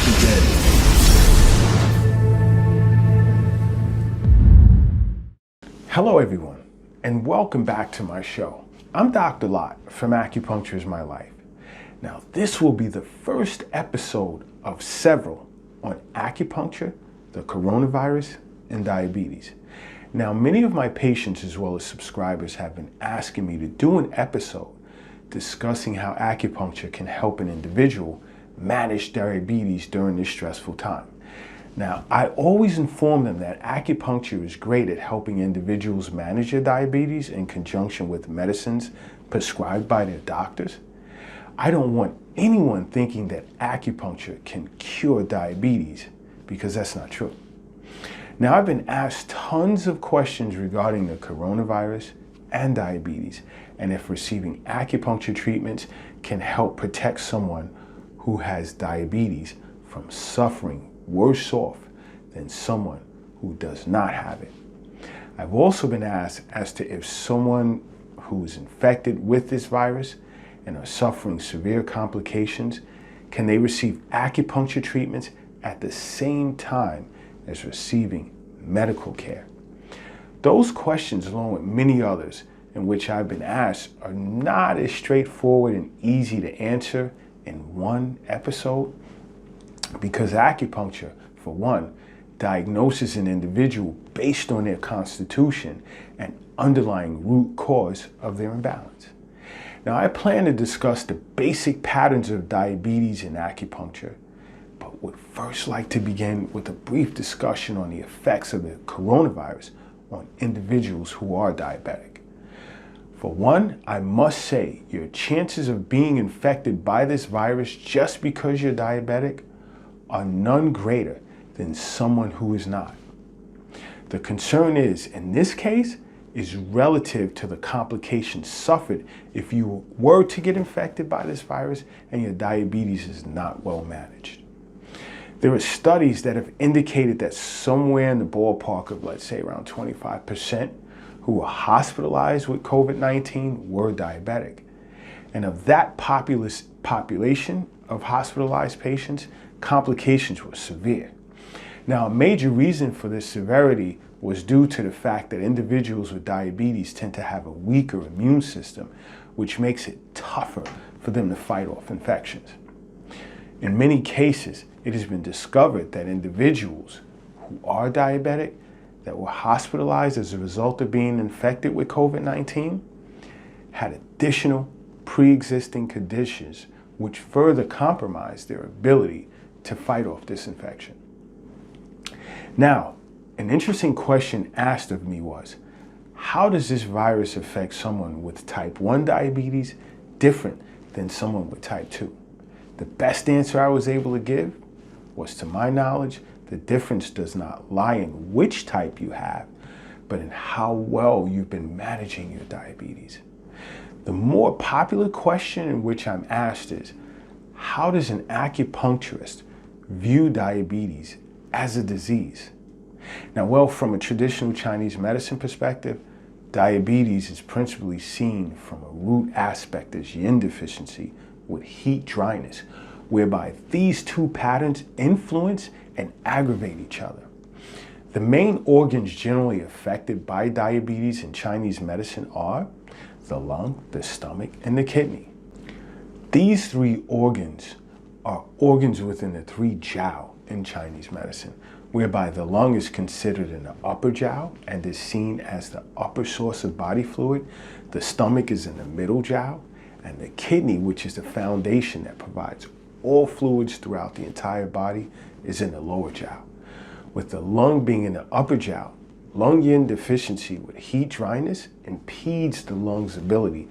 begin. Hello everyone, and welcome back to my show. I'm Dr. Lott from Acupuncture is My Life. Now, this will be the first episode of several on acupuncture, the coronavirus, and diabetes. Now, many of my patients as well as subscribers have been asking me to do an episode discussing how acupuncture can help an individual manage diabetes during this stressful time. Now, I always inform them that acupuncture is great at helping individuals manage their diabetes in conjunction with medicines prescribed by their doctors. I don't want anyone thinking that acupuncture can cure diabetes, because that's not true. Now, I've been asked tons of questions regarding the coronavirus and diabetes, and if receiving acupuncture treatments can help protect someone who has diabetes from suffering worse off than someone who does not have it. I've also been asked as to if someone who is infected with this virus and are suffering severe complications, can they receive acupuncture treatments at the same time as receiving medical care? Those questions, along with many others in which I've been asked, are not as straightforward and easy to answer in one episode, because acupuncture, for one, diagnoses an individual based on their constitution and underlying root cause of their imbalance. Now, I plan to discuss the basic patterns of diabetes in acupuncture, but would first like to begin with a brief discussion on the effects of the coronavirus on individuals who are diabetic. For one, I must say your chances of being infected by this virus just because you're diabetic are none greater than someone who is not. The concern is, in this case, is relative to the complications suffered if you were to get infected by this virus and your diabetes is not well managed. There are studies that have indicated that somewhere in the ballpark of, let's say, around 25% who were hospitalized with COVID-19 were diabetic. And of that population of hospitalized patients, complications were severe. Now, a major reason for this severity was due to the fact that individuals with diabetes tend to have a weaker immune system, which makes it tougher for them to fight off infections. In many cases, it has been discovered that individuals who are diabetic that were hospitalized as a result of being infected with COVID-19 had additional pre-existing conditions which further compromised their ability to fight off this infection. Now, an interesting question asked of me was, how does this virus affect someone with type 1 diabetes different than someone with type 2? The best answer I was able to give was, to my knowledge, the difference does not lie in which type you have, but in how well you've been managing your diabetes. The more popular question in which I'm asked is, how does an acupuncturist view diabetes as a disease? Now, well, from a traditional Chinese medicine perspective, diabetes is principally seen from a root aspect as yin deficiency with heat dryness, whereby these two patterns influence and aggravate each other. The main organs generally affected by diabetes in Chinese medicine are the lung, the stomach, and the kidney. These three organs are organs within the three jiao in Chinese medicine, whereby the lung is considered in the upper jiao and is seen as the upper source of body fluid, the stomach is in the middle jiao, and the kidney, which is the foundation that provides all fluids throughout the entire body, is in the lower jiao. With the lung being in the upper jiao, lung yin deficiency with heat dryness impedes the lung's ability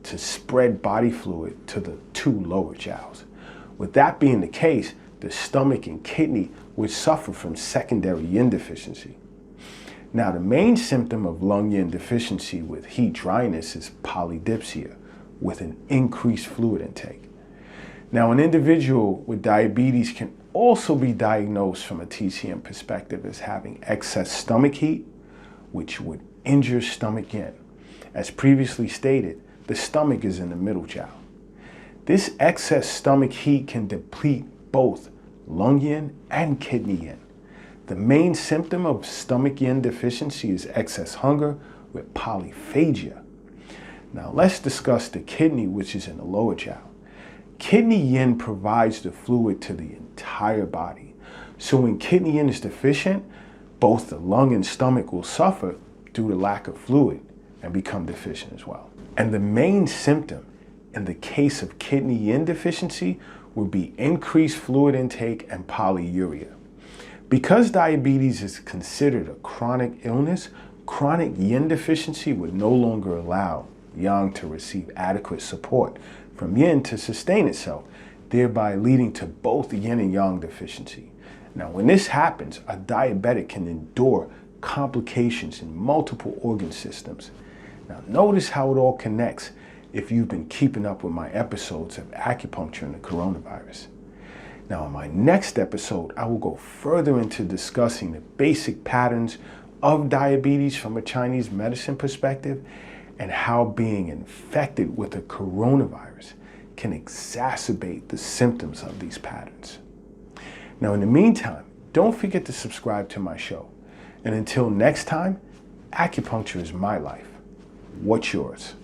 to spread body fluid to the two lower jiaos. With that being the case, the stomach and kidney would suffer from secondary yin deficiency. Now, the main symptom of lung yin deficiency with heat dryness is polydipsia, with an increased fluid intake. Now, an individual with diabetes can also be diagnosed from a TCM perspective as having excess stomach heat, which would injure stomach yin. As previously stated, the stomach is in the middle jiao. This excess stomach heat can deplete both lung yin, and kidney yin. The main symptom of stomach yin deficiency is excess hunger with polyphagia. Now let's discuss the kidney, which is in the lower jiao. Kidney yin provides the fluid to the entire body. So when kidney yin is deficient, both the lung and stomach will suffer due to lack of fluid and become deficient as well. And the main symptom in the case of kidney yin deficiency would be increased fluid intake and polyuria. Because diabetes is considered a chronic illness, chronic yin deficiency would no longer allow yang to receive adequate support from yin to sustain itself, thereby leading to both yin and yang deficiency. Now, when this happens, a diabetic can endure complications in multiple organ systems. Now, notice how it all connects if you've been keeping up with my episodes of acupuncture and the coronavirus. Now, in my next episode, I will go further into discussing the basic patterns of diabetes from a Chinese medicine perspective and how being infected with the coronavirus can exacerbate the symptoms of these patterns. Now, in the meantime, don't forget to subscribe to my show. And until next time, acupuncture is my life. What's yours?